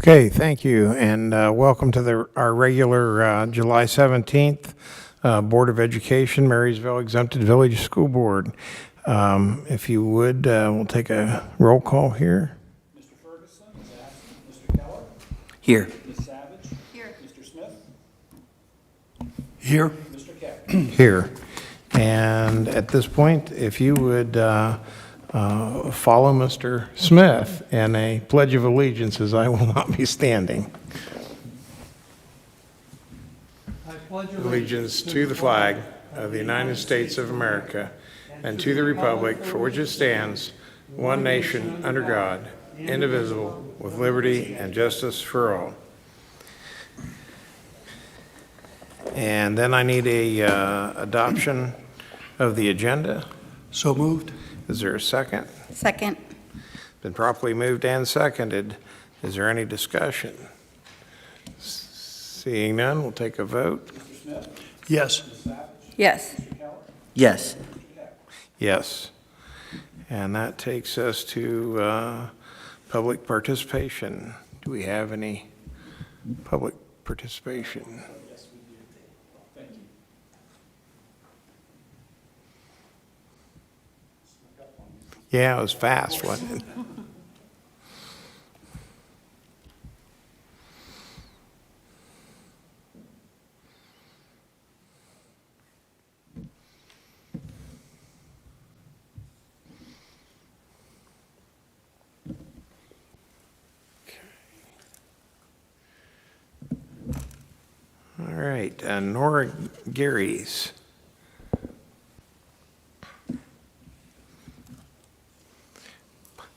Okay, thank you, and welcome to our regular July 17th Board of Education, Marysville Exempted Village School Board. If you would, we'll take a roll call here. Mr. Ferguson is absent. Mr. Keller? Here. Ms. Savage? Here. Mr. Smith? Here. Mr. Keck? Here. And at this point, if you would follow Mr. Smith in a Pledge of Allegiance, as I will not be standing. I pledge Allegiance to the flag of the United States of America and to the republic for which it stands, one nation, under God, indivisible, with liberty and justice for all. And then I need a adoption of the agenda. So moved. Is there a second? Second. Been properly moved and seconded. Is there any discussion? Seeing none, we'll take a vote. Mr. Smith? Yes. Ms. Savage? Yes. Mr. Keller? Yes. Mr. Keck? Yes. And that takes us to public participation. Do we have any public participation? Yes, we do. Thank you. Snuck up on you. Yeah, it was fast, wasn't it? All right, Nora Gary's.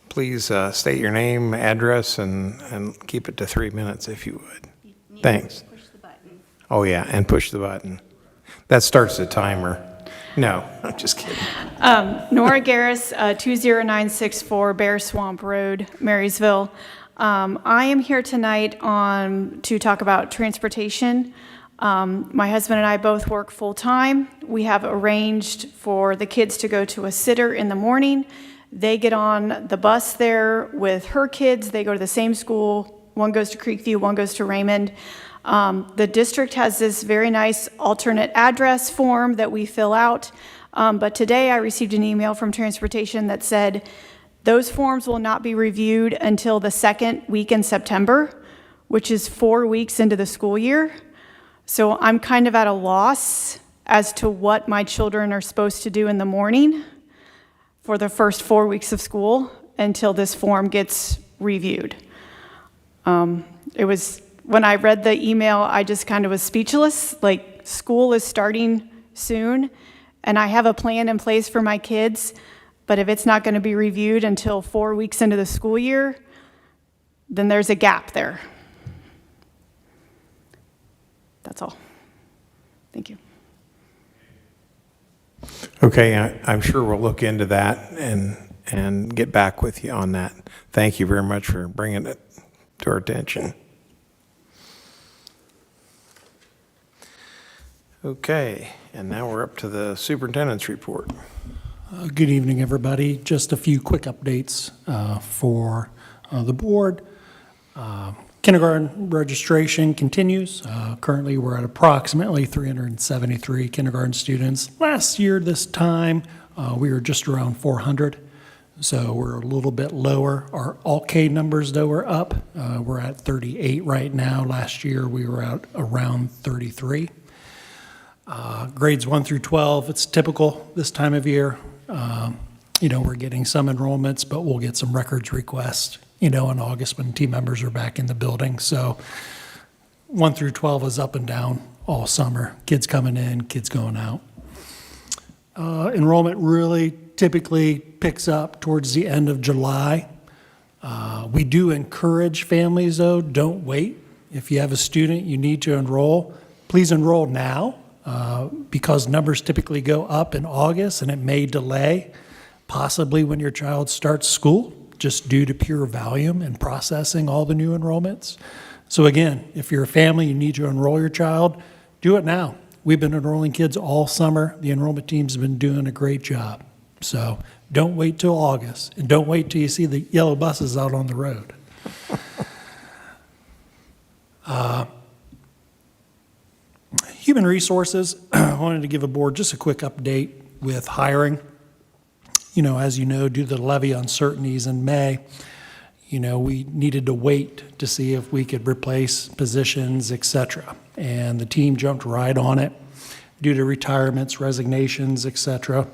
Please state your name, address, and keep it to 3 minutes if you would. Thanks. Push the button. Oh, yeah, and push the button. That starts the timer. No, I'm just kidding. Nora Garris, 20964 Bear Swamp Road, Marysville. I am here tonight to talk about transportation. My husband and I both work full-time. We have arranged for the kids to go to a sitter in the morning. They get on the bus there with her kids. They go to the same school. One goes to Creekview, one goes to Raymond. The district has this very nice alternate address form that we fill out. But today I received an email from transportation that said those forms will not be reviewed until the second week in September, which is 4 weeks into the school year. So I'm kind of at a loss as to what my children are supposed to do in the morning for the first 4 weeks of school until this form gets reviewed. When I read the email, I just kind of was speechless. Like, school is starting soon, and I have a plan in place for my kids, but if it's not going to be reviewed until 4 weeks into the school year, then there's a gap there. That's all. Thank you. Okay, I'm sure we'll look into that and get back with you on that. Thank you very much for bringing it to our attention. Okay, and now we're up to the superintendent's report. Good evening, everybody. Just a few quick updates for the board. Kindergarten registration continues. Currently, we're at approximately 373 kindergarten students. Last year, this time, we were just around 400, so we're a little bit lower. Our Alt-K numbers, though, are up. We're at 38 right now. Last year, we were at around 33. Grades 1 through 12, it's typical this time of year. We're getting some enrollments, but we'll get some records requests, in August when team members are back in the building. So 1 through 12 is up and down all summer. Kids coming in, kids going out. Enrollment really typically picks up towards the end of July. We do encourage families, though, don't wait. If you have a student you need to enroll, please enroll now. Because numbers typically go up in August, and it may delay possibly when your child starts school, just due to pure volume and processing all the new enrollments. So again, if you're a family, you need to enroll your child, do it now. We've been enrolling kids all summer. The enrollment team's been doing a great job. So don't wait till August, and don't wait till you see the yellow buses out on the road. Human Resources, I wanted to give a board just a quick update with hiring. As you know, due to the levy uncertainties in May, we needed to wait to see if we could replace positions, et cetera. And the team jumped right on it due to retirements, resignations, et cetera,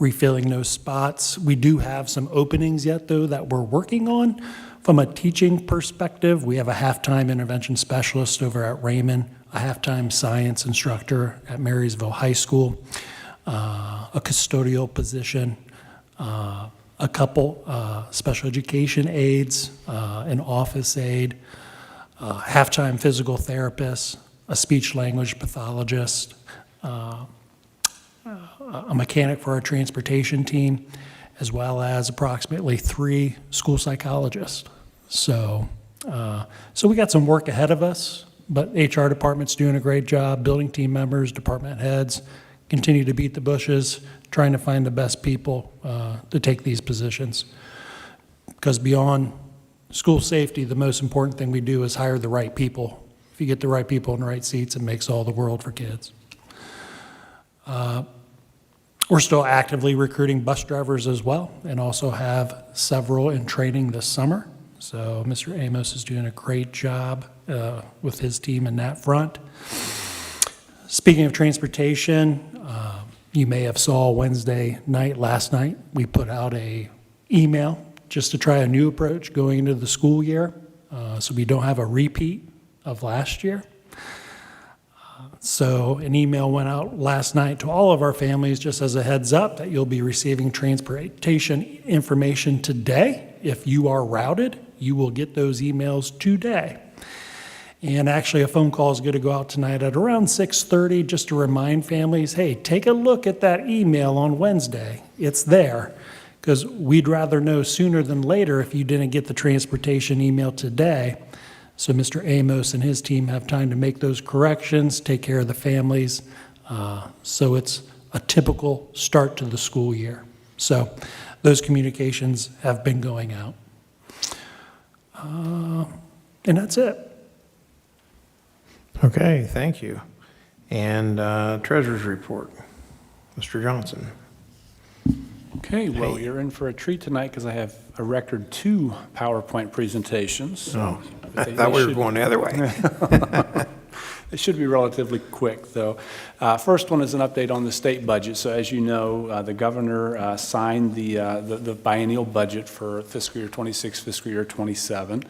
refilling those spots. We do have some openings yet, though, that we're working on. From a teaching perspective, we have a half-time intervention specialist over at Raymond, a half-time science instructor at Marysville High School, a custodial position, a couple special education aides, an office aide, half-time physical therapist, a speech-language pathologist, a mechanic for our transportation team, as well as approximately 3 school psychologists. So we got some work ahead of us, but HR department's doing a great job. Building team members, department heads, continue to beat the bushes, trying to find the best people to take these positions. Because beyond school safety, the most important thing we do is hire the right people. If you get the right people in the right seats, it makes all the world for kids. We're still actively recruiting bus drivers as well, and also have several in training this summer. So Mr. Amos is doing a great job with his team in that front. Speaking of transportation, you may have saw last night, we put out a email just to try a new approach going into the school year, so we don't have a repeat of last year. So an email went out last night to all of our families, just as a heads up that you'll be receiving transportation information today. If you are routed, you will get those emails today. And actually, a phone call is going to go out tonight at around 6:30 just to remind families, hey, take a look at that email on Wednesday. It's there, because we'd rather know sooner than later if you didn't get the transportation email today. So Mr. Amos and his team have time to make those corrections, take care of the families. So it's a typical start to the school year. So those communications have been going out. And that's it. Okay, thank you. And treasurer's report, Mr. Johnson. Okay, well, you're in for a treat tonight because I have a record 2 PowerPoint presentations. Oh, I thought we were going the other way. It should be relatively quick, though. First one is an update on the state budget. So as you know, the governor signed the biennial budget for fiscal year 26, fiscal year 27.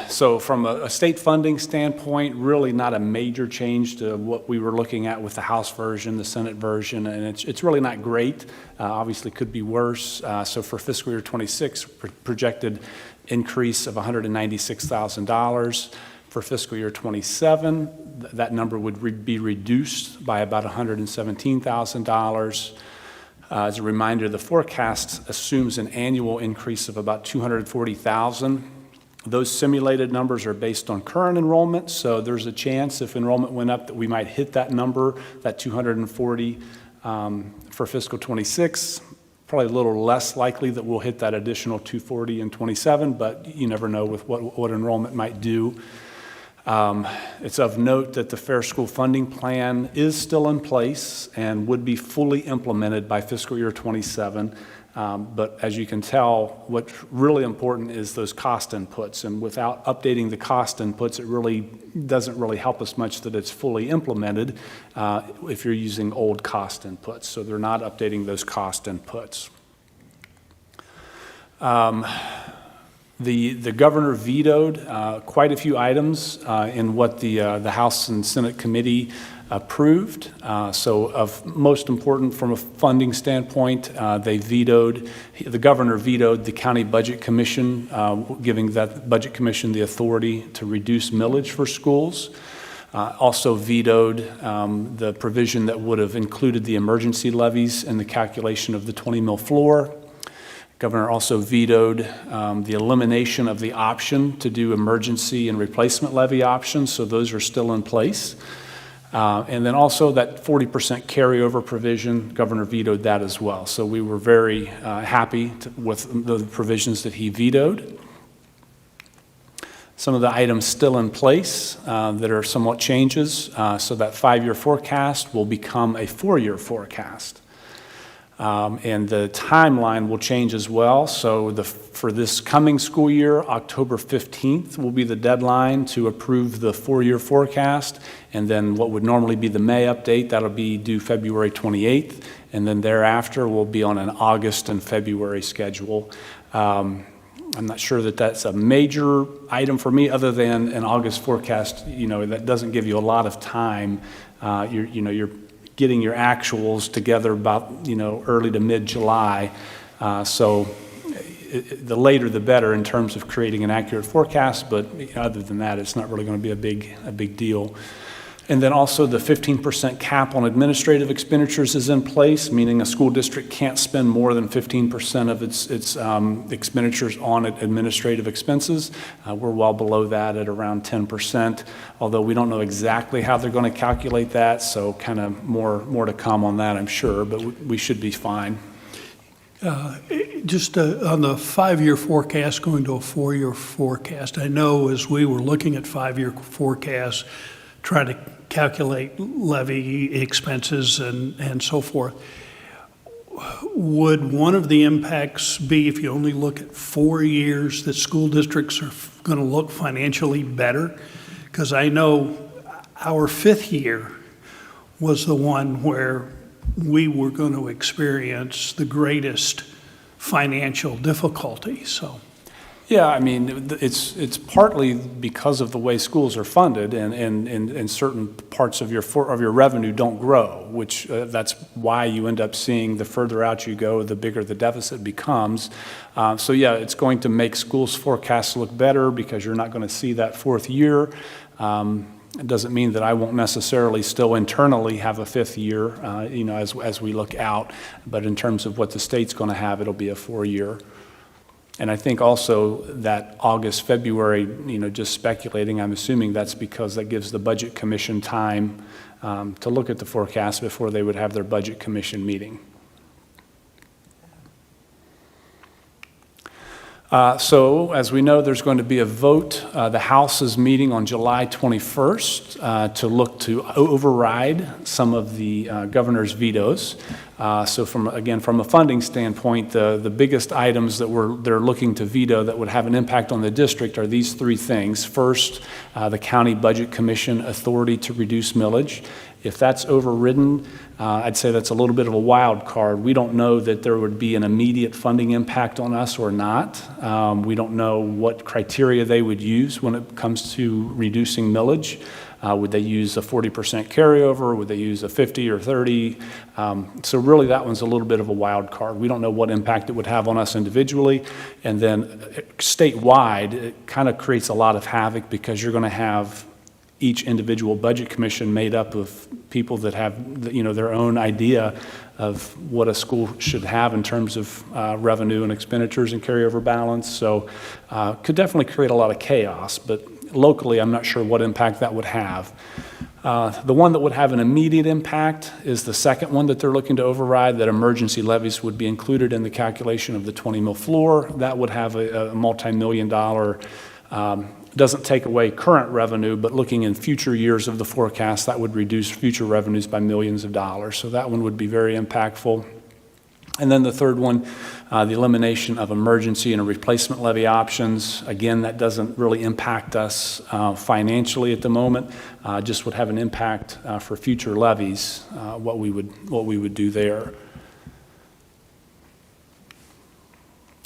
So from a state funding standpoint, really not a major change to what we were looking at with the House version, the Senate version, and it's really not great. Obviously could be worse. So for fiscal year 26, projected increase of $196,000. For fiscal year 27, that number would be reduced by about $117,000. As a reminder, the forecast assumes an annual increase of about $240,000. Those simulated numbers are based on current enrollment, so there's a chance if enrollment went up that we might hit that number, that 240 for fiscal 26. Probably a little less likely that we'll hit that additional 240 in 27, but you never know with what enrollment might do. It's of note that the Fair School Funding Plan is still in place and would be fully implemented by fiscal year 27. But as you can tell, what's really important is those cost inputs. And without updating the cost inputs, it really doesn't really help us much that it's fully implemented if you're using old cost inputs. So they're not updating those cost inputs. The governor vetoed quite a few items in what the House and Senate committee approved. So of most important from a funding standpoint, the governor vetoed the county budget commission, giving that budget commission the authority to reduce millage for schools. Also vetoed the provision that would have included the emergency levies in the calculation of the 20 mil floor. Governor also vetoed the elimination of the option to do emergency and replacement levy options, so those are still in place. And then also that 40% carryover provision, Governor vetoed that as well. So we were very happy with the provisions that he vetoed. Some of the items still in place that are somewhat changes, so that 5-year forecast will become a 4-year forecast. And the timeline will change as well. So for this coming school year, October 15th will be the deadline to approve the 4-year forecast. And then what would normally be the May update, that'll be due February 28th. And then thereafter, we'll be on an August and February schedule. I'm not sure that that's a major item for me, other than an August forecast. That doesn't give you a lot of time. You're getting your actuals together about, early to mid-July. So the later the better in terms of creating an accurate forecast, but other than that, it's not really going to be a big deal. And then also the 15% cap on administrative expenditures is in place, meaning a school district can't spend more than 15% of its expenditures on administrative expenses. We're well below that at around 10%, although we don't know exactly how they're going to calculate that, so kind of more to come on that, I'm sure, but we should be fine. Just on the 5-year forecast going to a 4-year forecast, I know as we were looking at 5-year forecasts, trying to calculate levy expenses and so forth, would one of the impacts be, if you only look at 4 years, that school districts are going to look financially better? Because I know our 5th year was the one where we were going to experience the greatest financial difficulty, so. Yeah, I mean, it's partly because of the way schools are funded, and certain parts of your revenue don't grow, which that's why you end up seeing the further out you go, the bigger the deficit becomes. So yeah, it's going to make schools' forecasts look better because you're not going to see that 4th year. It doesn't mean that I won't necessarily still internally have a 5th year, as we look out. But in terms of what the state's going to have, it'll be a 4-year. And I think also that August, February, just speculating, I'm assuming that's because that gives the Budget Commission time to look at the forecast before they would have their Budget Commission meeting. So as we know, there's going to be a vote. The House is meeting on July 21st to look to override some of the governor's vetoes. So from a funding standpoint, the biggest items that they're looking to veto that would have an impact on the district are these 3 things. First, the County Budget Commission authority to reduce millage. If that's overridden, I'd say that's a little bit of a wild card. We don't know that there would be an immediate funding impact on us or not. We don't know what criteria they would use when it comes to reducing millage. Would they use a 40% carryover? Would they use a 50 or 30? So really that one's a little bit of a wild card. We don't know what impact it would have on us individually. And then statewide, it kind of creates a lot of havoc because you're going to have each individual budget commission made up of people that have, their own idea of what a school should have in terms of revenue and expenditures and carryover balance. So could definitely create a lot of chaos, but locally I'm not sure what impact that would have. The one that would have an immediate impact is the second one that they're looking to override, that emergency levies would be included in the calculation of the 20 mil floor. That would have a multi-million-dollar doesn't take away current revenue, but looking in future years of the forecast, that would reduce future revenues by millions of dollars. So that one would be very impactful. And then the third one, the elimination of emergency and replacement levy options. Again, that doesn't really impact us financially at the moment, just would have an impact for future levies, what we would do there.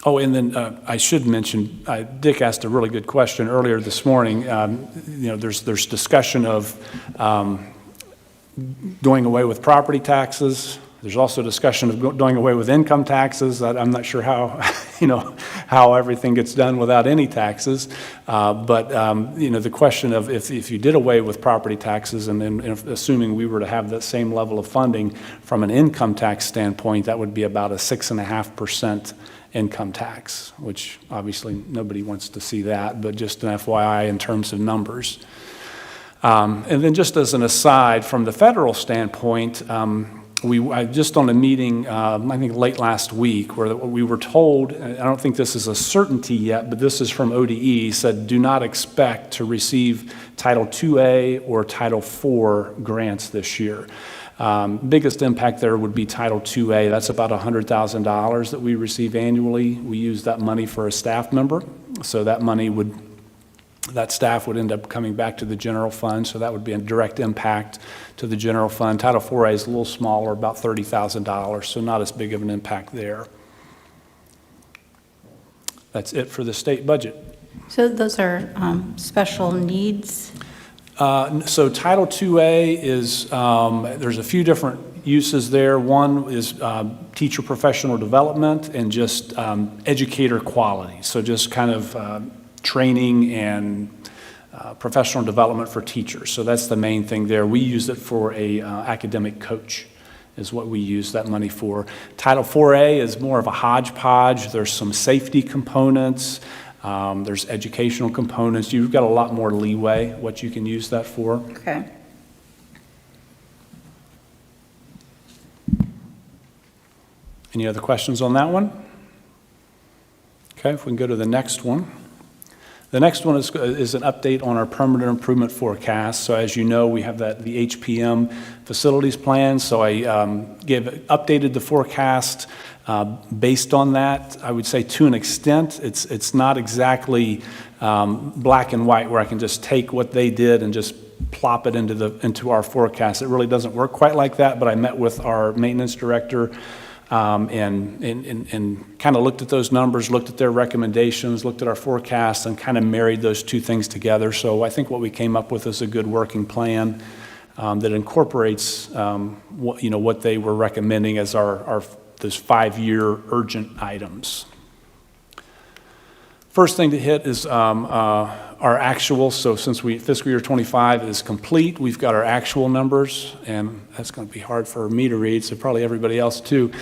Oh, and then I should mention, Dick asked a really good question earlier this morning. There's discussion of doing away with property taxes. There's also discussion of doing away with income taxes. I'm not sure how, how everything gets done without any taxes. But the question of if you did away with property taxes and then assuming we were to have that same level of funding from an income tax standpoint, that would be about a 6.5% income tax, which obviously nobody wants to see that, but just an FYI in terms of numbers. And then just as an aside, from the federal standpoint, just on a meeting, I think late last week, where we were told, and I don't think this is a certainty yet, but this is from ODE, said do not expect to receive Title IIA or Title IV grants this year. Biggest impact there would be Title IIA. That's about $100,000 that we receive annually. We use that money for a staff member, so that staff would end up coming back to the general fund, so that would be a direct impact to the general fund. Title IVA is a little smaller, about $30,000, so not as big of an impact there. That's it for the state budget. So those are special needs? So Title IIA is, there's a few different uses there. One is teacher professional development and just educator quality, so just kind of training and professional development for teachers. So that's the main thing there. We use it for a academic coach is what we use that money for. Title IVA is more of a hodgepodge. There's some safety components. There's educational components. You've got a lot more leeway what you can use that for. Okay. Any other questions on that one? Okay, if we can go to the next one. The next one is an update on our permanent improvement forecast. So as you know, we have the HPM facilities plan. So I updated the forecast based on that. I would say to an extent, it's not exactly black and white where I can just take what they did and just plop it into our forecast. It really doesn't work quite like that, but I met with our maintenance director and kind of looked at those numbers, looked at their recommendations, looked at our forecast, and kind of married those two things together. So I think what we came up with is a good working plan that incorporates what they were recommending as those 5-year urgent items. First thing to hit is our actual. So since fiscal year 25 is complete, we've got our actual numbers, and that's going to be hard for me to read, so probably everybody else too.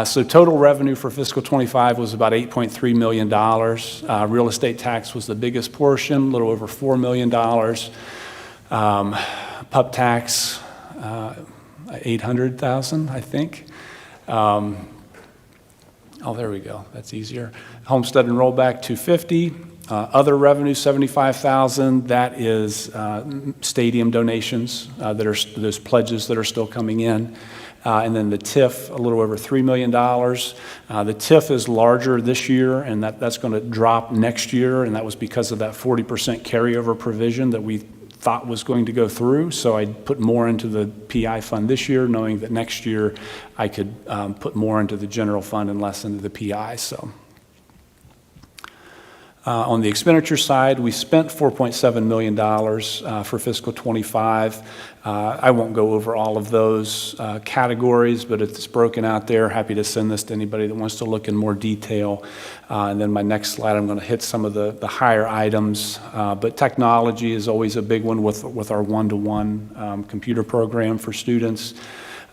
So total revenue for fiscal 25 was about $8.3 million. Real estate tax was the biggest portion, a little over $4 million. Pub tax, $800,000, I think. Oh, there we go. That's easier. Homestead and rollback, $250,000. Other revenue, $75,000. That is stadium donations. That are those pledges that are still coming in. And then the TIF, a little over $3 million. The TIF is larger this year, and that's going to drop next year, and that was because of that 40% carryover provision that we thought was going to go through. So I put more into the PI fund this year, knowing that next year I could put more into the general fund and less into the PI. So on the expenditure side, we spent $4.7 million for fiscal 25. I won't go over all of those categories, but it's broken out there. Happy to send this to anybody that wants to look in more detail. And then my next slide, I'm going to hit some of the higher items. But technology is always a big one with our one-to-one computer program for students.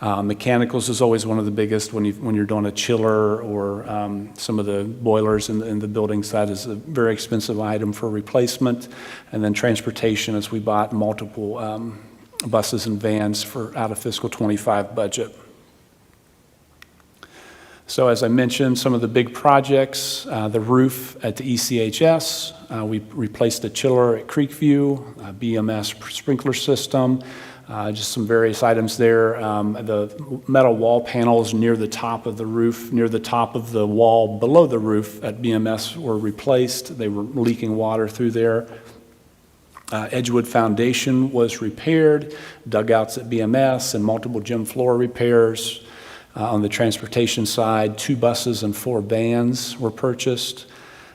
Mechanicals is always one of the biggest when you're doing a chiller or some of the boilers in the buildings. That is a very expensive item for replacement. And then transportation, as we bought multiple buses and vans out of fiscal 25 budget. So as I mentioned, some of the big projects, the roof at the ECHS, we replaced a chiller at Creekview, a BMS sprinkler system, just some various items there. The metal wall panels near the top of the roof, near the top of the wall below the roof at BMS were replaced. They were leaking water through there. Edgewood Foundation was repaired, dugouts at BMS, and multiple gym floor repairs. On the transportation side, 2 buses and 4 vans were purchased.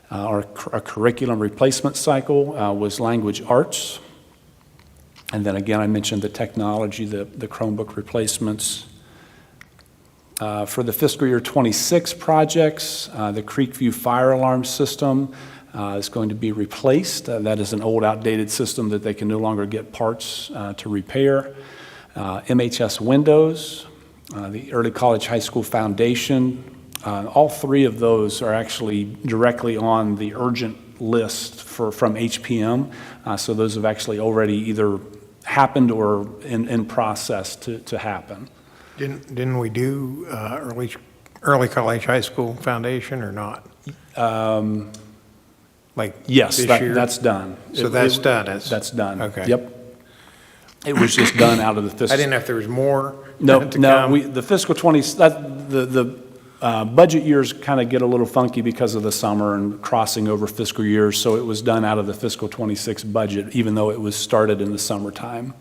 Our curriculum replacement cycle was language arts. And then again, I mentioned the technology, the Chromebook replacements. For the fiscal year 26 projects, the Creekview fire alarm system is going to be replaced. That is an old, outdated system that they can no longer get parts to repair. MHS windows, the Early College High School Foundation, all 3 of those are actually directly on the urgent list from HPM. So those have actually already either happened or in process to happen. Didn't we do early college high school foundation or not? Like Yes, this year? that's done. So that's done. That's done. Okay. Yep. It was just done out of the I fiscal. didn't know if there was more No, to no, come. the fiscal 20, the budget years kind of get a little funky because of the summer and crossing over fiscal years, so it was done out of the fiscal 26 budget, even though it was started in the summertime.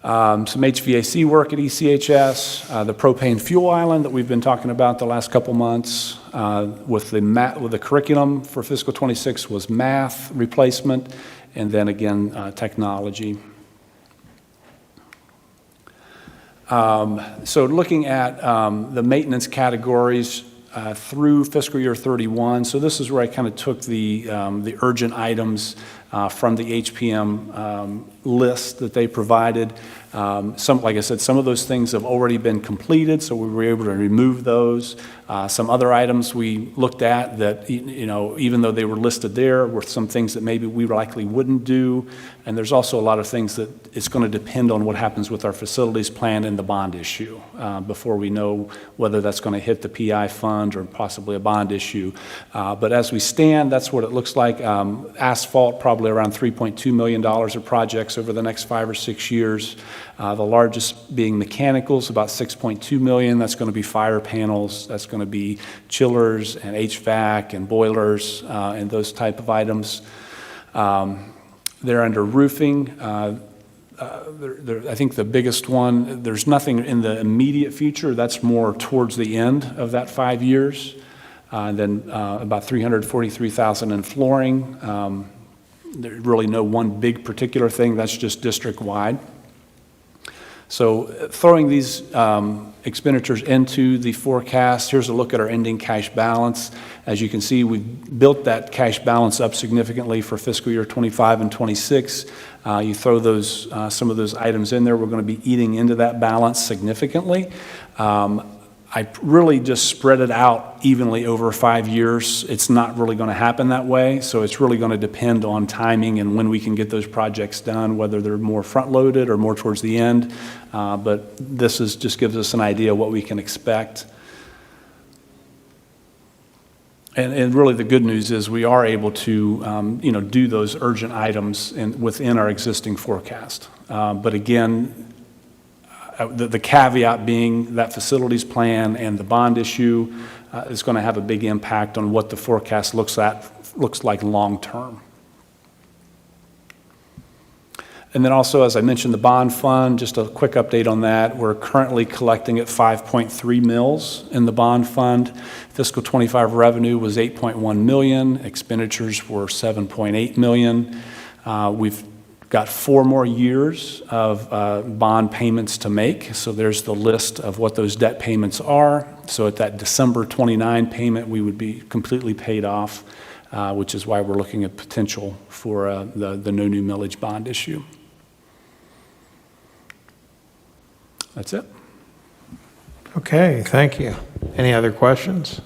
Some HVAC work at ECHS, the propane fuel island that we've been talking about the last couple months, with the curriculum for fiscal 26 was math replacement, and then again, technology. So looking at the maintenance categories through fiscal year 31, so this is where I kind of took the urgent items from the HPM list that they provided. Like I said, some of those things have already been completed, so we were able to remove those. Some other items we looked at that, even though they were listed there, were some things that maybe we likely wouldn't do. And there's also a lot of things that it's going to depend on what happens with our facilities plan and the bond issue before we know whether that's going to hit the PI fund or possibly a bond issue. But as we stand, that's what it looks like. Asphalt, probably around $3.2 million of projects over the next 5 or 6 years. The largest being mechanicals, about $6.2 million. That's going to be fire panels. That's going to be chillers and HVAC and boilers and those type of items. They're under roofing. I think the biggest one, there's nothing in the immediate future. That's more towards the end of that 5 years. Then about $343,000 in flooring. There's really no one big particular thing. That's just district-wide. So throwing these expenditures into the forecast, here's a look at our ending cash balance. As you can see, we've built that cash balance up significantly for fiscal year 25 and 26. You throw those some of those items in there, we're going to be eating into that balance significantly. I really just spread it out evenly over 5 years. It's not really going to happen that way, so it's really going to depend on timing and when we can get those projects done, whether they're more front-loaded or more towards the end. But this just gives us an idea of what we can expect. And really the good news is we are able to do those urgent items within our existing forecast. But again, the caveat being that facilities plan and the bond issue is going to have a big impact on what the forecast looks like long term. And then also, as I mentioned, the bond fund, just a quick update on that. We're currently collecting at 5.3 mils in the bond fund. Fiscal 25 revenue was 8.1 million. Expenditures were 7.8 million. We've got 4 more years of bond payments to make. So there's the list of what those debt payments are. So at that December 29 payment, we would be completely paid off, which is why we're looking at potential for the no new millage bond issue. That's it. Okay, thank you. Any other questions?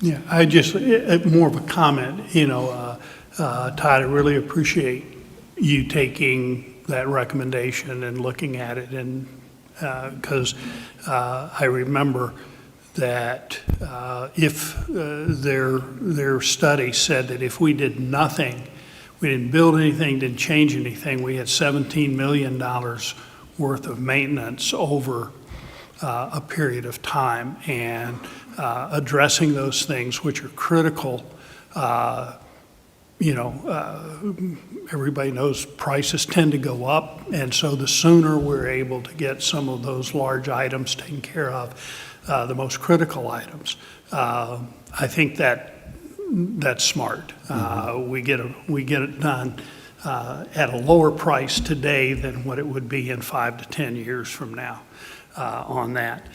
Yeah, I just, more of a comment, Todd, I really appreciate you taking that recommendation and looking at it, and because I remember that if their study said that if we did nothing, we didn't build anything, didn't change anything, we had $17 million worth of maintenance over a period of time, and addressing those things which are critical. Everybody knows prices tend to go up, and so the sooner we're able to get some of those large items taken care of, the most critical items, I think that's smart. We get it done at a lower price today than what it would be in 5 to 10 years from now on that.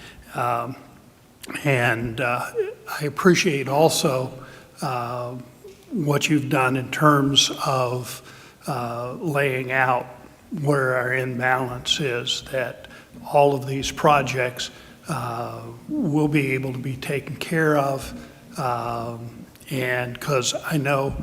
And I appreciate also what you've done in terms of laying out where our imbalance is, that all of these projects will be able to be taken care of. And because I know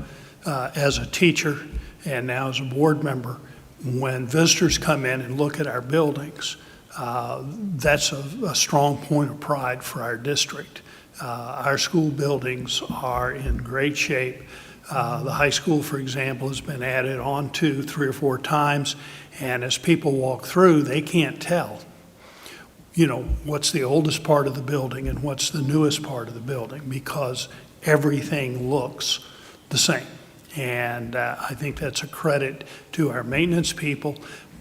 as a teacher and now as a board member, when visitors come in and look at our buildings, that's a strong point of pride for our district. Our school buildings are in great shape. The high school, for example, has been added on to 3 or 4 times, and as people walk through, they can't tell, what's the oldest part of the building and what's the newest part of the building, because everything looks the same. And I think that's a credit to our maintenance people,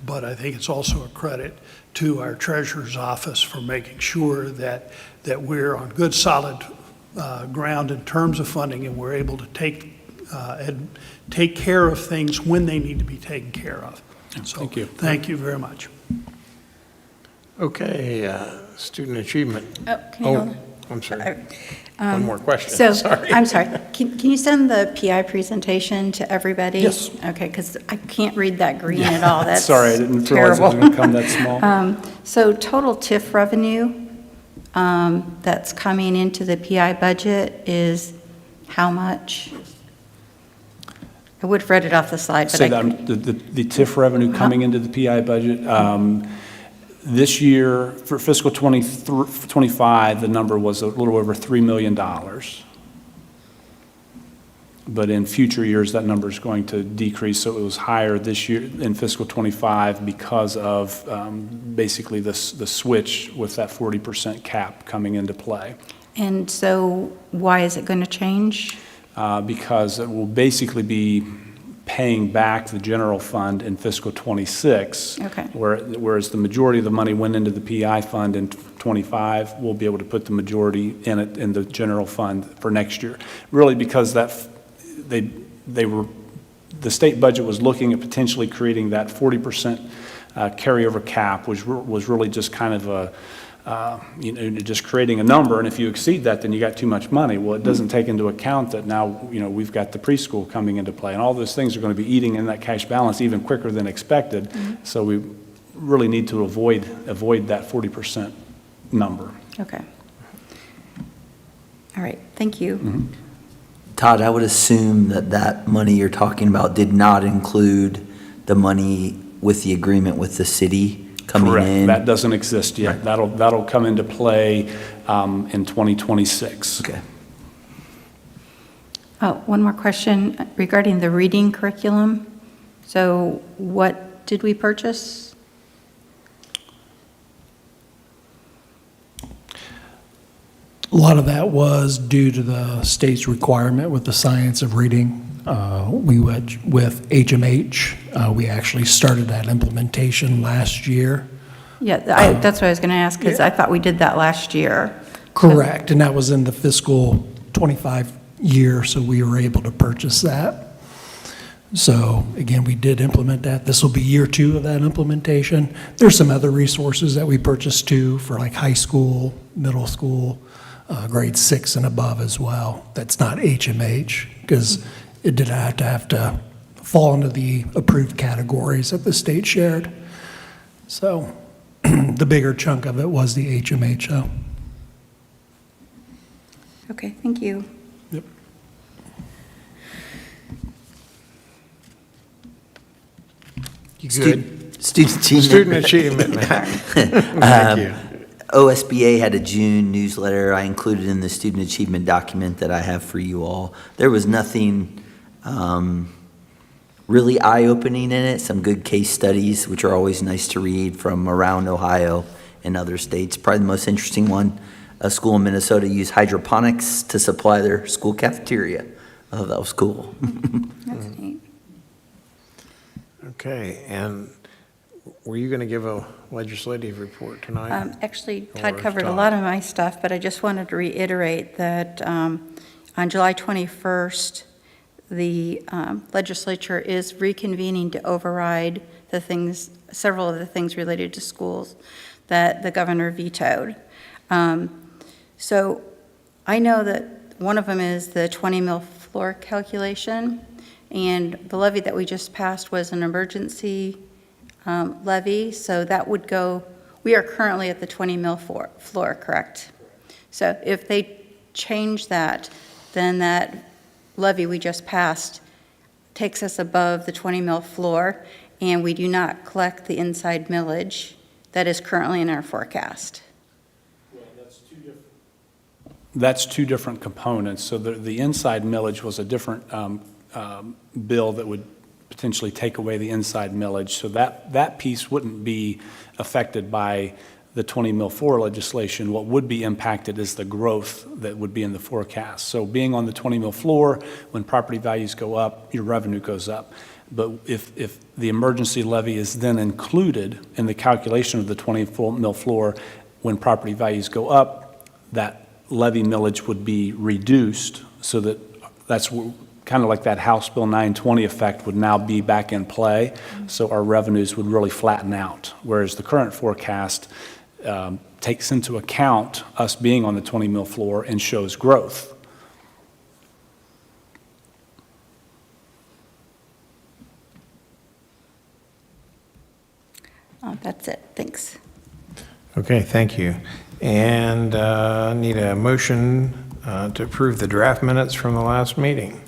but I think it's also a credit to our treasurer's office for making sure that we're on good, solid ground in terms of funding, and we're able to take care of things when they need to be taken care of. So, Thank you. Thank you very much. Okay, student achievement. Oh, can you hold on? I'm sorry. One more question. So, Sorry. I'm sorry, can you send the PI presentation to everybody? Yes. Okay, because I can't read that green at all. That's Sorry, I didn't realize it was terrible. going to come that small. So total TIF revenue that's coming into the PI budget is how much? I would have read it off the slide, but Say I that, couldn't. the TIF revenue coming into the PI budget, this year, for fiscal 25, the number was a little over $3 million. But in future years, that number is going to decrease, so it was higher this year in fiscal 25 because of basically the switch with that 40% cap coming into play. And so why is it going to change? Because it will basically be paying back the general fund in fiscal 26. Okay. Whereas the majority of the money went into the PI fund in 25, we'll be able to put the majority in it in the general fund for next year. Really because the state budget was looking at potentially creating that 40% carryover cap, which was really just kind of a just creating a number, and if you exceed that, then you got too much money. Well, it doesn't take into account that now, we've got the preschool coming into play, and all those things are going to be eating in that cash balance even quicker than expected. So we really need to avoid that 40% number. Okay. All right, thank you. Todd, I would assume that money you're talking about did not include the money with the agreement with the city coming Correct. in? That doesn't exist yet. Right. That'll come into play in 2026. Okay. Oh, one more question regarding the reading curriculum. So what did we purchase? A lot of that was due to the state's requirement with the science of reading. We went with HMH. We actually started that implementation last year. Yeah, that's what I was going to ask, because I thought we did that last year. Correct, and that was in the fiscal 25 year, so we were able to purchase that. So again, we did implement that. This will be year 2 of that implementation. There's some other resources that we purchased too for like high school, middle school, grade 6 and above as well. That's not HMH because it did have to fall into the approved categories that the state shared. So the bigger chunk of it was the HMH though. Okay, thank you. Yep. You good? Student achievement. Student achievement, Matt. Thank you. OSBA had a June newsletter I included in the student achievement document that I have for you all. There was nothing really eye-opening in it, some good case studies, which are always nice to read from around Ohio and other states. Probably the most interesting one, a school in Minnesota used hydroponics to supply their school cafeteria. Oh, that was cool. That's neat. Okay, and were you going to give a legislative report tonight? Actually, Todd Or covered a Todd? lot of my stuff, but I just wanted to reiterate that on July 21st, the legislature is reconvening to override the things, several of the things related to schools that the governor vetoed. So I know that one of them is the 20 mil floor calculation, and the levy that we just passed was an emergency levy, so that would go, we are currently at the 20 mil floor, correct? So if they change that, then that levy we just passed takes us above the 20 mil floor, and we do not collect the inside millage that is currently in our forecast. That's two different components. So the inside millage was a different bill that would potentially take away the inside millage. So that piece wouldn't be affected by the 20 mil floor legislation. What would be impacted is the growth that would be in the forecast. So being on the 20 mil floor, when property values go up, your revenue goes up. But if the emergency levy is then included in the calculation of the 20 mil floor, when property values go up, that levy millage would be reduced, so that's kind of like that House Bill 920 effect would now be back in play. So our revenues would really flatten out, whereas the current forecast takes into account us being on the 20 mil floor and shows growth. That's it. Thanks. Okay, thank you. And need a motion to approve the draft minutes from the last meeting.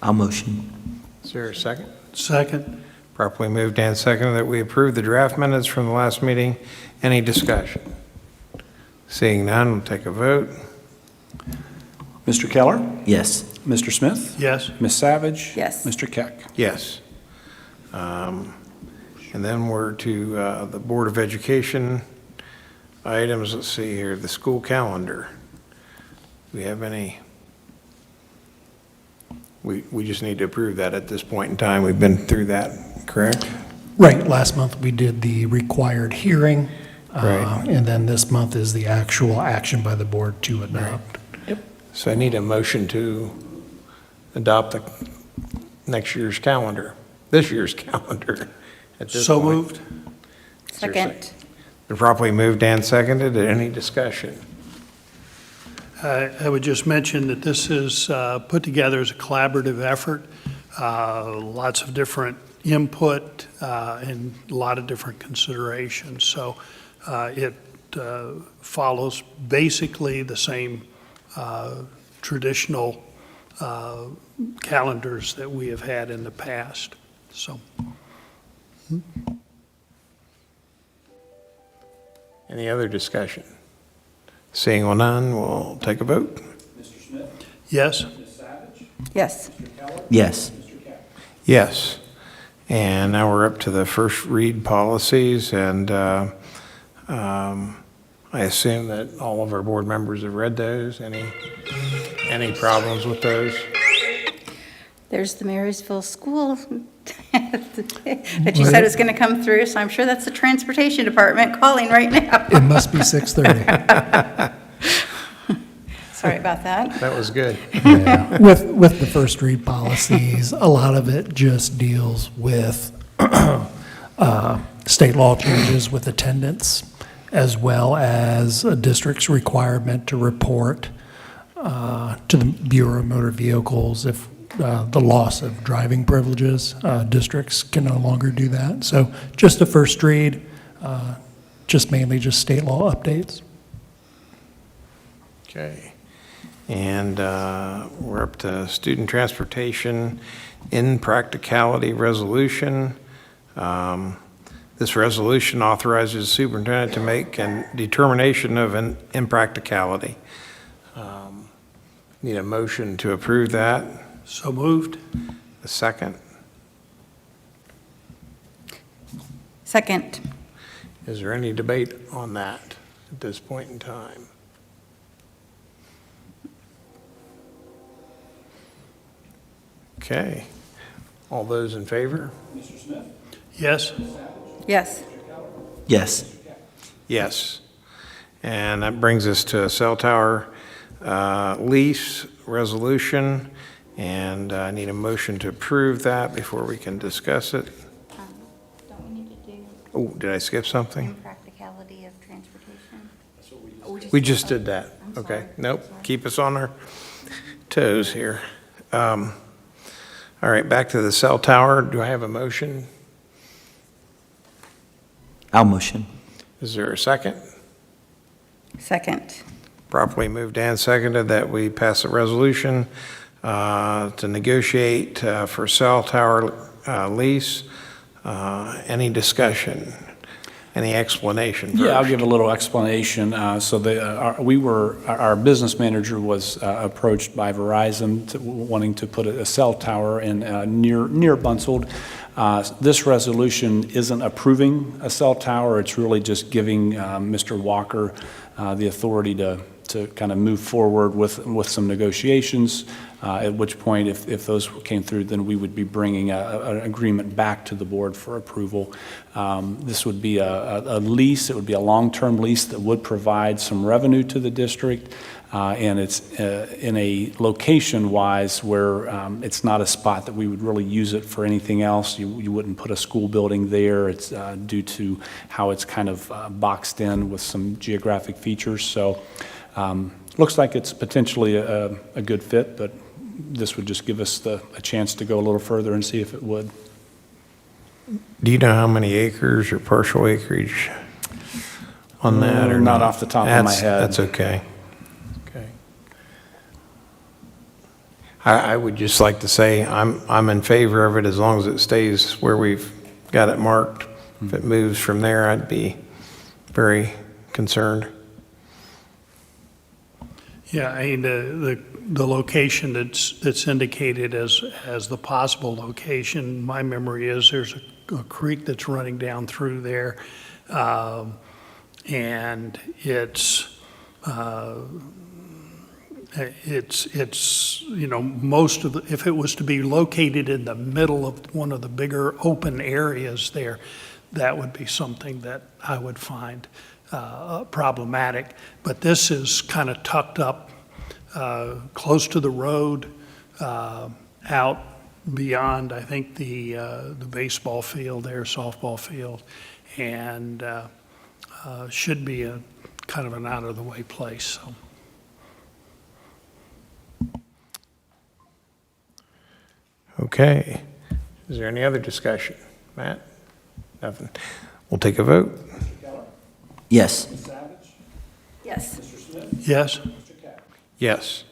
I'll motion. Is there a second? Second. Properly moved and seconded that we approve the draft minutes from the last meeting. Any discussion? Seeing none, we'll take a vote. Mr. Keller? Yes. Mr. Smith? Yes. Ms. Savage? Yes. Mr. Keck? Yes. And then we're to the Board of Education items. Let's see here, the school calendar. Do we have any? We just need to approve that at this point in time. We've been through that, correct? Right, last month we did the required hearing. Right. And then this month is the actual action by the board to adopt. So I need a motion to adopt the next year's calendar, this year's calendar at this So point. moved. Is there a Second. Been properly moved and seconded. Any discussion? I would just mention that this is put together as a collaborative effort, lots of different input and a lot of different considerations. So it follows basically the same traditional calendars that we have had in the past. So. Any other discussion? Seeing none, we'll take a vote. Mr. Smith? Yes. Ms. Savage? Yes. Mr. Keller? Yes. Mr. Keck? Yes. And now we're up to the first read policies, and I assume that all of our board members have read those. Any problems with those? There's the Marysville School that you said was going to come through, so I'm sure that's the Transportation Department calling right now. It must be 6:30. Sorry about that. That was good. With the first read policies, a lot of it just deals with state law changes with attendance, as well as a district's requirement to report to the Bureau of Motor Vehicles if the loss of driving privileges. Districts can no longer do that. So just a first read, just mainly just state law updates. Okay. And we're up to student transportation in practicality resolution. This resolution authorizes the superintendent to make a determination of an impracticality. Need a motion to approve that. So moved. A second. Second. Is there any debate on that at this point in time? Okay. All those in favor? Mr. Smith? Yes. Yes. Yes. Yes. And that brings us to a cell tower lease resolution, and I need a motion to approve that before we can discuss it. Don't we need to do Oh, did I skip something? impracticality of transportation? We just did that. I'm Okay, sorry. nope, keep us on our toes here. All right, back to the cell tower. Do I have a motion? I'll motion. Is there a second? Second. Properly moved and seconded that we pass a resolution to negotiate for cell tower lease Any discussion? Any explanation first? Yeah, I'll give a little explanation. Our business manager was approached by Verizon wanting to put a cell tower in near Bunsold. This resolution isn't approving a cell tower. It's really just giving Mr. Walker the authority to kind of move forward with some negotiations, at which point, if those came through, then we would be bringing an agreement back to the board for approval. This would be a lease. It would be a long-term lease that would provide some revenue to the district, and it's in a location-wise where it's not a spot that we would really use it for anything else. You wouldn't put a school building there. It's due to how it's kind of boxed in with some geographic features. So looks like it's potentially a good fit, but this would just give us a chance to go a little further and see if it would. Do you know how many acres or partial acreage on that? Or Not off the top of my head. That's okay. Okay. I would just like to say I'm in favor of it as long as it stays where we've got it marked. If it moves from there, I'd be very concerned. Yeah, I mean, the location that's indicated as the possible location, my memory is there's a creek that's running down through there, and it's most of if it was to be located in the middle of one of the bigger open areas there, that would be something that I would find problematic. But this is kind of tucked up close to the road, out beyond, I think, the baseball field there, softball field, and should be a kind of an out-of-the-way place. So. Okay. Is there any other discussion? Matt? Nothing. We'll take a vote. Yes. Yes. Yes? Yes.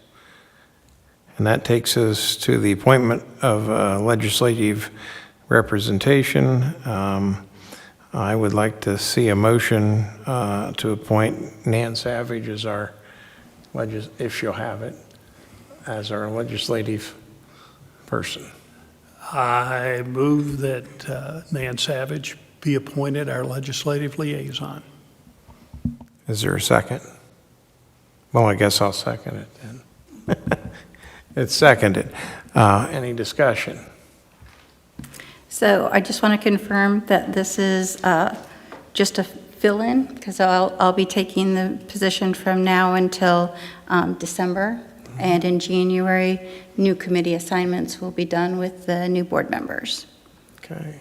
And that takes us to the appointment of legislative representation. I would like to see a motion to appoint Nan Savage as our, if she'll have it, as our legislative person. I move that Nan Savage be appointed our legislative liaison. Is there a second? Well, I guess I'll second it then. It's seconded. Any discussion? So I just want to confirm that this is just a fill-in, because I'll be taking the position from now until December. And in January, new committee assignments will be done with the new board members. Okay.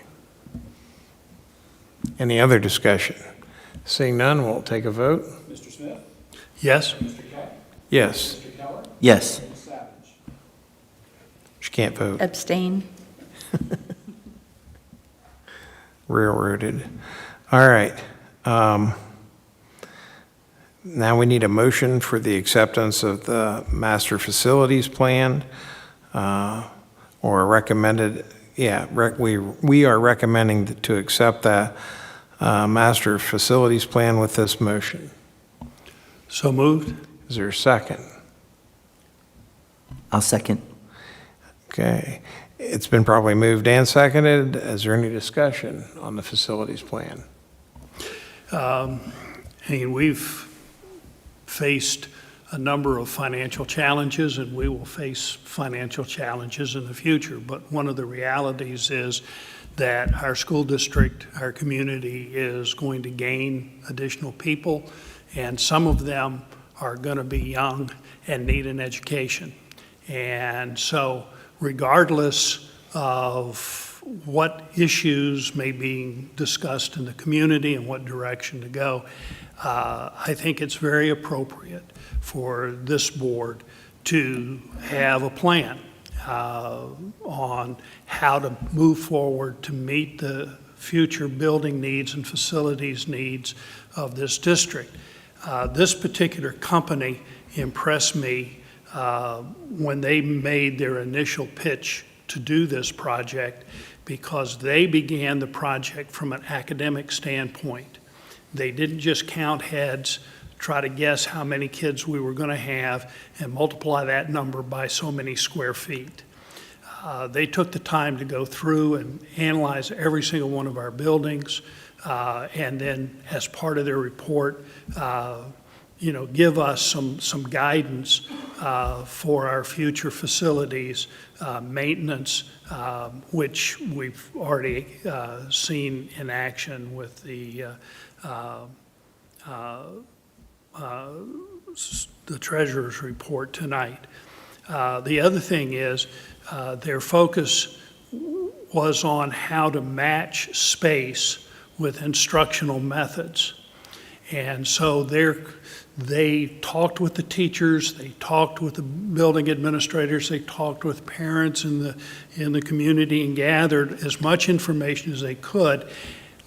Any other discussion? Seeing none, we'll take a vote. Mr. Smith? Yes? Yes. Yes. She can't vote. Abstain. Railroaded. All right. Now we need a motion for the acceptance of the master facilities plan, or recommended, we are recommending to accept the master facilities plan with this motion. So moved? Is there a second? I'll second. Okay. It's been probably moved and seconded. Is there any discussion on the facilities plan? We've faced a number of financial challenges, and we will face financial challenges in the future. But one of the realities is that our school district, our community, is going to gain additional people, and some of them are going to be young and need an education. And so regardless of what issues may be discussed in the community and what direction to go, I think it's very appropriate for this board to have a plan on how to move forward to meet the future building needs and facilities needs of this district. This particular company impressed me when they made their initial pitch to do this project, because they began the project from an academic standpoint. They didn't just count heads, try to guess how many kids we were going to have, and multiply that number by so many square feet. They took the time to go through and analyze every single one of our buildings, and then as part of their report, give us some guidance for our future facilities, maintenance, which we've already seen in action with the treasurer's report tonight. The other thing is their focus was on how to match space with instructional methods. And so they talked with the teachers, they talked with the building administrators, they talked with parents in the community and gathered as much information as they could,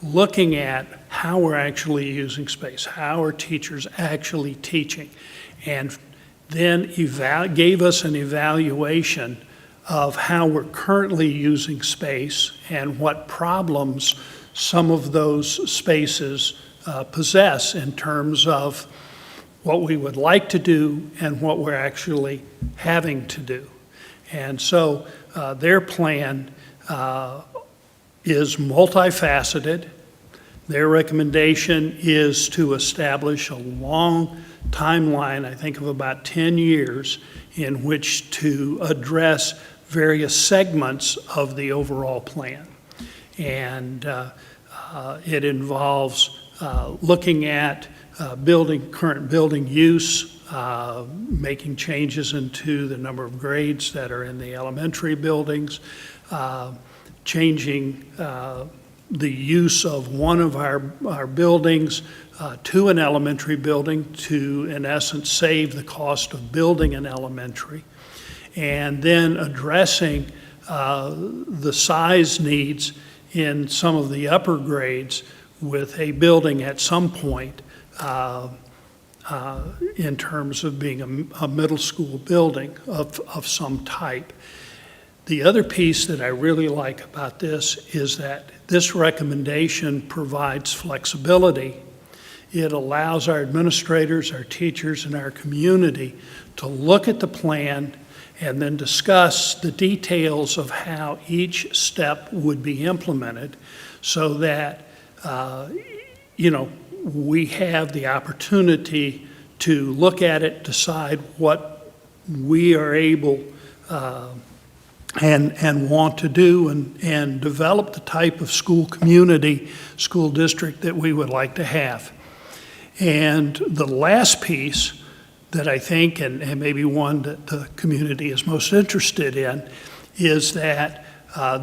looking at how we're actually using space, how are teachers actually teaching, and then gave us an evaluation of how we're currently using space and what problems some of those spaces possess in terms of what we would like to do and what we're actually having to do. And so their plan is multifaceted. Their recommendation is to establish a long timeline, I think of about 10 years, in which to address various segments of the overall plan. And it involves looking at current building use, making changes into the number of grades that are in the elementary buildings, changing the use of one of our buildings to an elementary building to, in essence, save the cost of building an elementary, and then addressing the size needs in some of the upper grades with a building at some point in terms of being a middle school building of some type. The other piece that I really like about this is that this recommendation provides flexibility. It allows our administrators, our teachers, and our community to look at the plan and then discuss the details of how each step would be implemented so that, we have the opportunity to look at it, decide what we are able and want to do and develop the type of school community, school district that we would like to have. And the last piece that I think, and maybe one that the community is most interested in, is that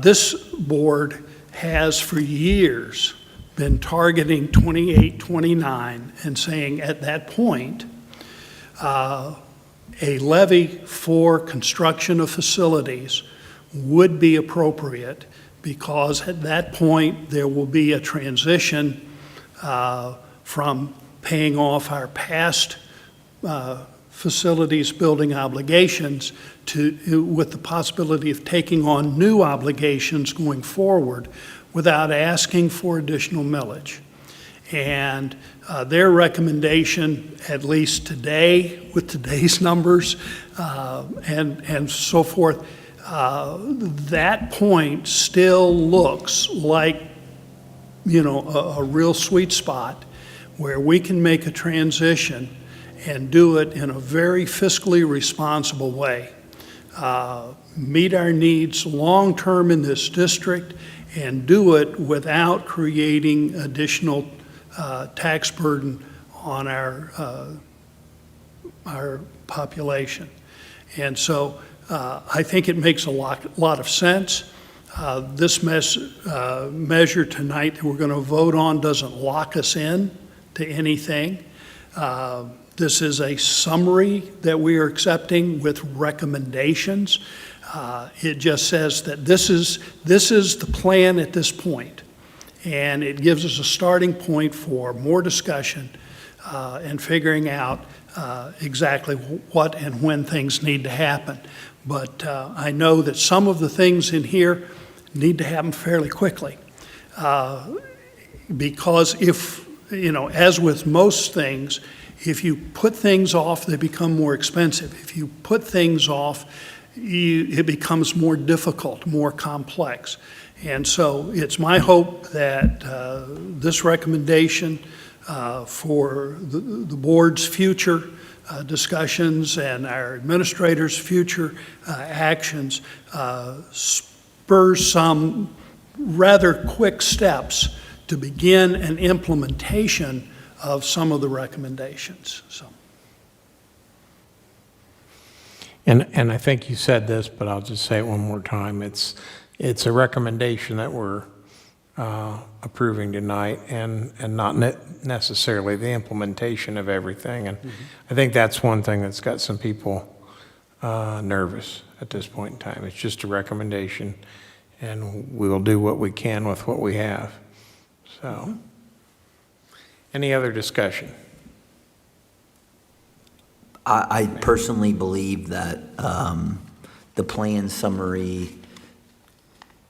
this board has for years been targeting 28, 29 and saying at that point, a levy for construction of facilities would be appropriate because at that point there will be a transition from paying off our past facilities building obligations with the possibility of taking on new obligations going forward without asking for additional millage. And their recommendation, at least today, with today's numbers and so forth, that point still looks like, a real sweet spot where we can make a transition and do it in a very fiscally responsible way. Meet our needs long-term in this district and do it without creating additional tax burden on our population. And so I think it makes a lot of sense. This measure tonight that we're going to vote on doesn't lock us in to anything. This is a summary that we are accepting with recommendations. It just says that this is the plan at this point, and it gives us a starting point for more discussion and figuring out exactly what and when things need to happen. But I know that some of the things in here need to happen fairly quickly. Because if, as with most things, if you put things off, they become more expensive. If you put things off, it becomes more difficult, more complex. And so it's my hope that this recommendation for the board's future discussions and our administrators' future actions spurs some rather quick steps to begin an implementation of some of the recommendations. So. And I think you said this, but I'll just say it one more time. It's a recommendation that we're approving tonight and not necessarily the implementation of everything. And I think that's one thing that's got some people nervous at this point in time. It's just a recommendation, and we'll do what we can with what we have. So, any other discussion? I personally believe that the plan summary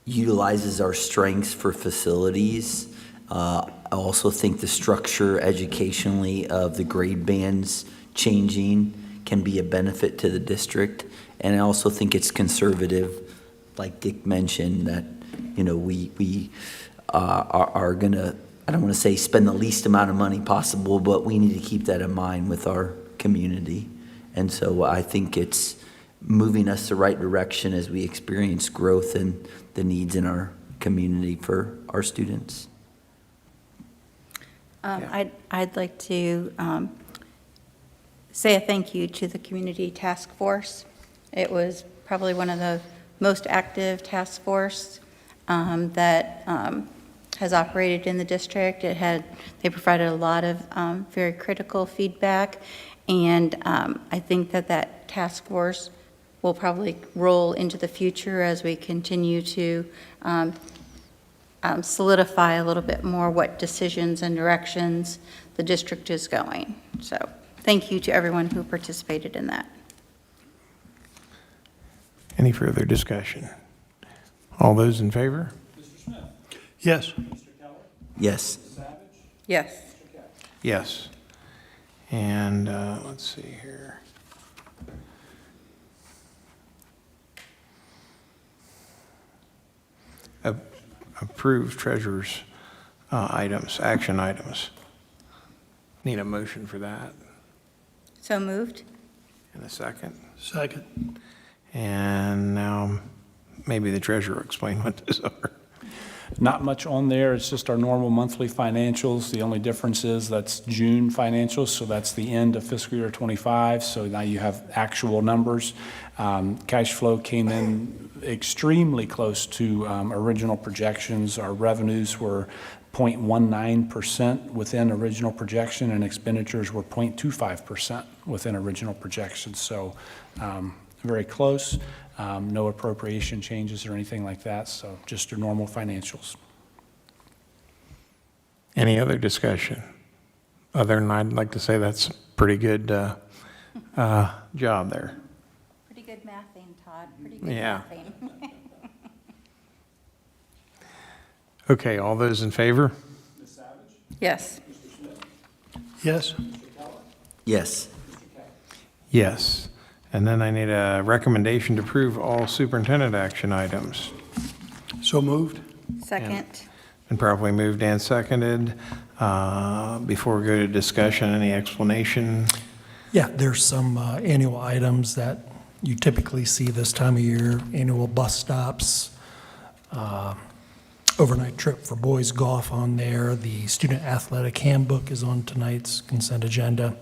utilizes our strengths for facilities. I also think the structure educationally of the grade bands changing can be a benefit to the district. And I also think it's conservative, like Dick mentioned, that, we are going to, I don't want to say spend the least amount of money possible, but we need to keep that in mind with our community. And so I think it's moving us the right direction as we experience growth and the needs in our community for our students. I'd like to say a thank you to the Community Task Force. It was probably one of the most active task force that has operated in the district. They provided a lot of very critical feedback, and I think that task force will probably roll into the future as we continue to solidify a little bit more what decisions and directions the district is going. So thank you to everyone who participated in that. Any further discussion? All those in favor? Yes. Yes. Yes. Yes. And let's see here. Approved treasurer's items, action items. Need a motion for that So moved? in a second. Second. And now maybe the treasurer will explain what those are. Not much on there. It's just our normal monthly financials. The only difference is that's June financials, so that's the end of fiscal year '25. So now you have actual numbers. Cash flow came in extremely close to original projections. Our revenues were 0.19% within original projection, and expenditures were 0.25% within original projections. So very close. No appropriation changes or anything like that, so just your normal financials. Any other discussion? Other than I'd like to say that's a pretty good job there. Pretty good mathing, Todd. Pretty good Yeah. mathing. Okay, all those in favor? Yes. Yes. Yes. Yes. And then I need a recommendation to approve all superintendent action items. So moved. Second? Been properly moved and seconded. Before we go to discussion, any explanation? Yeah, there's some annual items that you typically see this time of year, annual bus stops, overnight trip for boys golf on there. The student athletic handbook is on tonight's consent agenda.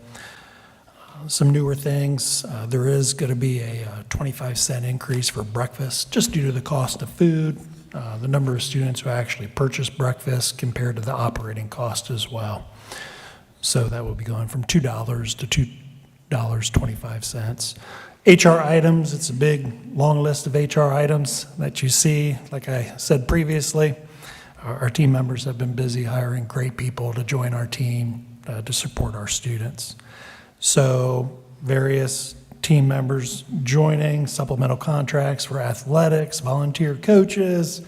Some newer things, there is going to be a 25-cent increase for breakfast, just due to the cost of food, the number of students who actually purchase breakfast compared to the operating cost as well. So that will be going from $2 to $2.25. HR items, it's a big, long list of HR items that you see. Like I said previously, our team members have been busy hiring great people to join our team to support our students. So various team members joining, supplemental contracts for athletics, volunteer coaches,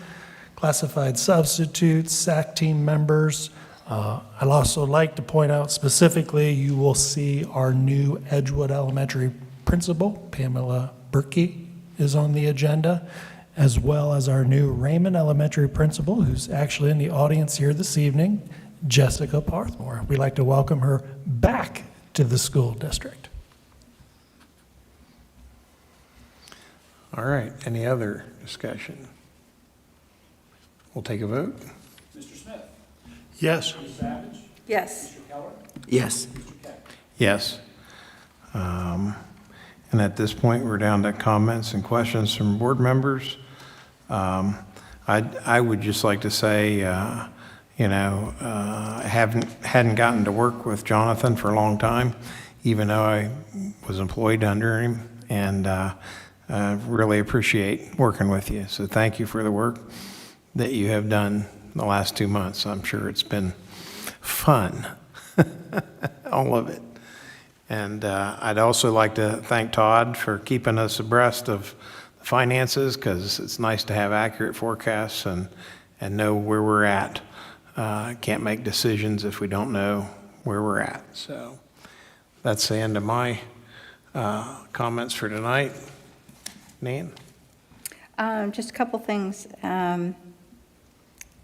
classified substitutes, SAC team members. I'd also like to point out specifically, you will see our new Edgewood Elementary principal, Pamela Berkey, is on the agenda, as well as our new Raymond Elementary principal, who's actually in the audience here this evening, Jessica Parthmore. We'd like to welcome her back to the school district. All right, any other discussion? We'll take a vote. Mr. Smith? Yes. Ms. Savage? Yes. Mr. Keller? Yes. Mr. Keck? Yes. And at this point, we're down to comments and questions from board members. I would just like to say, I hadn't gotten to work with Jonathan for a long time, even though I was employed under him, and I really appreciate working with you. So thank you for the work that you have done the last 2 months. I'm sure it's been fun, all of it. And I'd also like to thank Todd for keeping us abreast of the finances, because it's nice to have accurate forecasts and know where we're at. Can't make decisions if we don't know where we're at. So that's the end of my comments for tonight. Nan? Just a couple things.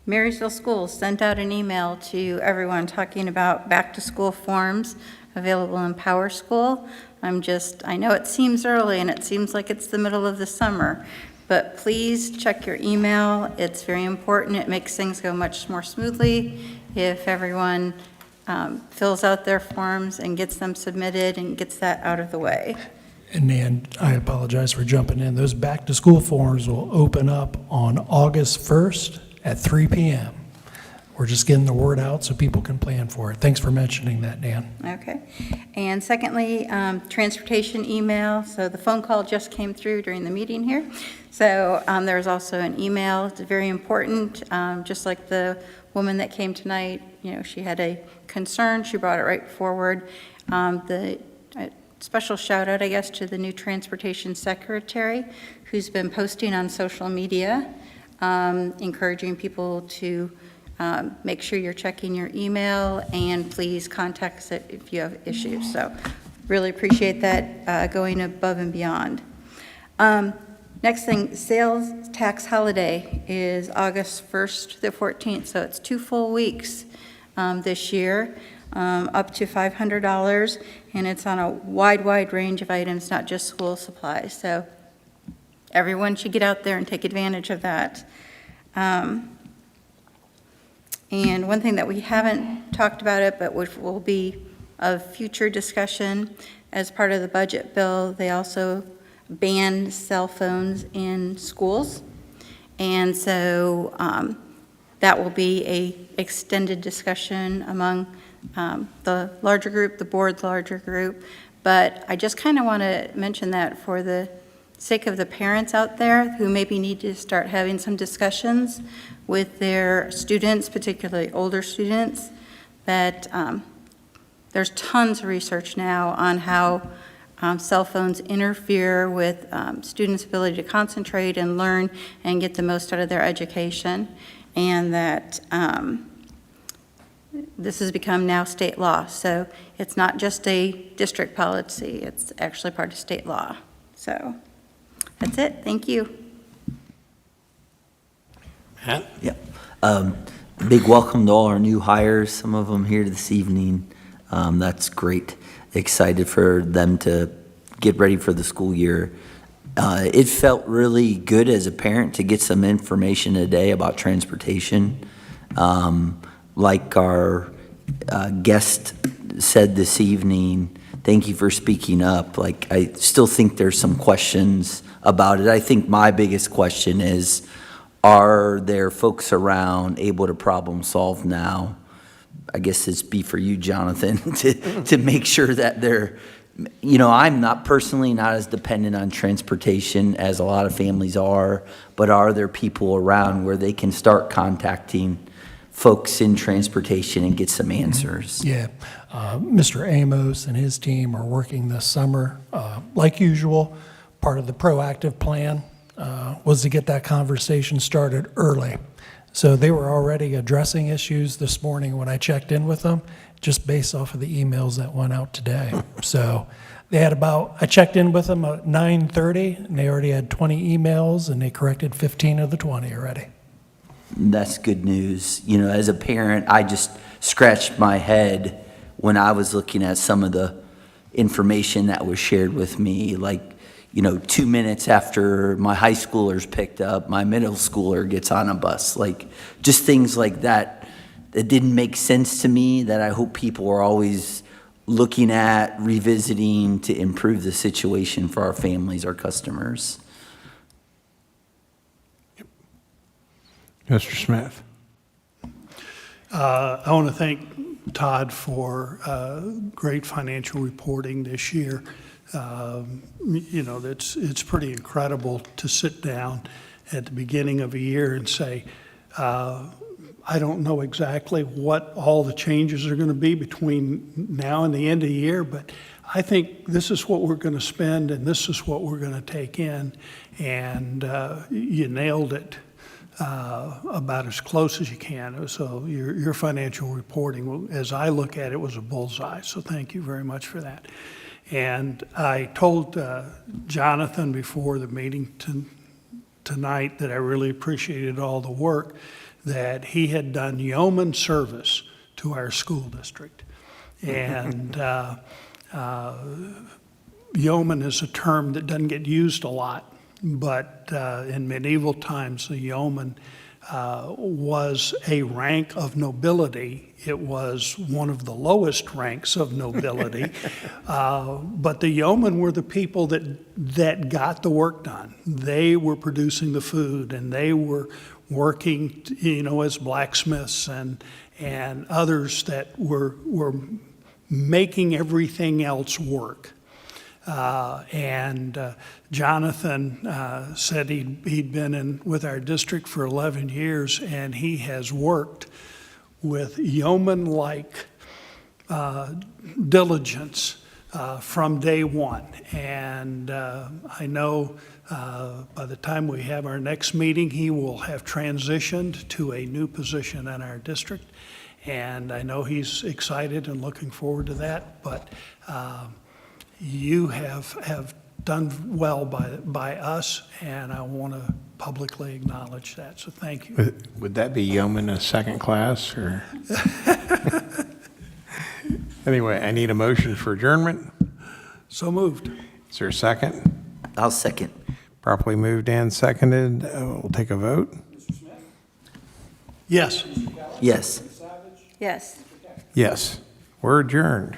Marysville Schools sent out an email to everyone talking about back-to-school forms available in Power School. I know it seems early and it seems like it's the middle of the summer, but please check your email. It's very important. It makes things go much more smoothly if everyone fills out their forms and gets them submitted and gets that out of the way. And Nan, I apologize for jumping in. Those back-to-school forms will open up on August 1st at 3 p.m. We're just getting the word out so people can plan for it. Thanks for mentioning that, Dan. Okay. And secondly, transportation email. So the phone call just came through during the meeting here. So there's also an email. It's very important. Just like the woman that came tonight, she had a concern. She brought it right forward. The special shout out, I guess, to the new transportation secretary, who's been posting on social media, encouraging people to make sure you're checking your email, and please contact us if you have issues. So really appreciate that, going above and beyond. Next thing, sales tax holiday is August 1st to the 14th, so it's 2 full weeks this year, up to $500, and it's on a wide range of items, not just school supplies. So everyone should get out there and take advantage of that. And one thing that we haven't talked about it, but which will be of future discussion as part of the budget bill, they also banned cell phones in schools. And so that will be a extended discussion among the larger group, the board's larger group. But I just kind of want to mention that for the sake of the parents out there who maybe need to start having some discussions with their students, particularly older students, that there's tons of research now on how cell phones interfere with students' ability to concentrate and learn and get the most out of their education, and that this has become now state law. So it's not just a district policy, it's actually part of state law. So that's it. Thank you. Matt? Yep. Big welcome to all our new hires, some of them here this evening. That's great. Excited for them to get ready for the school year. It felt really good as a parent to get some information today about transportation. Like our guest said this evening, thank you for speaking up. Like, I still think there's some questions about it. I think my biggest question is, are there folks around able to problem solve now? I guess it's be for you, Jonathan, to make sure that they're, I'm not as dependent on transportation as a lot of families are, but are there people around where they can start contacting folks in transportation and get some answers? Yeah. Mr. Amos and his team are working this summer, like usual, part of the proactive plan was to get that conversation started early. So they were already addressing issues this morning when I checked in with them, just based off of the emails that went out today. So they had I checked in with them at 9:30, and they already had 20 emails, and they corrected 15 of the 20 already. That's good news. You know, as a parent, I just scratched my head when I was looking at some of the information that was shared with me. Like, 2 minutes after my high schooler's picked up, my middle schooler gets on a bus. Like, just things like that didn't make sense to me, that I hope people are always looking at, revisiting to improve the situation for our families, our customers. Mr. Smith. I want to thank Todd for great financial reporting this year. It's pretty incredible to sit down at the beginning of a year and say, I don't know exactly what all the changes are going to be between now and the end of the year, but I think this is what we're going to spend and this is what we're going to take in. And you nailed it about as close as you can. So your financial reporting, as I look at it, was a bullseye. So thank you very much for that. And I told Jonathan before the meeting tonight that I really appreciated all the work that he had done yeoman service to our school district. And yeoman is a term that doesn't get used a lot, but in medieval times, the yeoman was a rank of nobility. It was one of the lowest ranks of nobility, but the yeomen were the people that got the work done. They were producing the food, and they were working, as blacksmiths and others that were making everything else work. Jonathan said he'd been with our district for 11 years, and he has worked with yeoman-like diligence from day one. And I know by the time we have our next meeting, he will have transitioned to a new position in our district. And I know he's excited and looking forward to that. But you have done well by us, and I want to publicly acknowledge that. So thank you. Would that be yeoman a second class, or? Anyway, I need a motion for adjournment. So moved. Is there a second? I'll second. Properly moved and seconded. We'll take a vote. Yes. Yes. Yes. Yes, we're adjourned.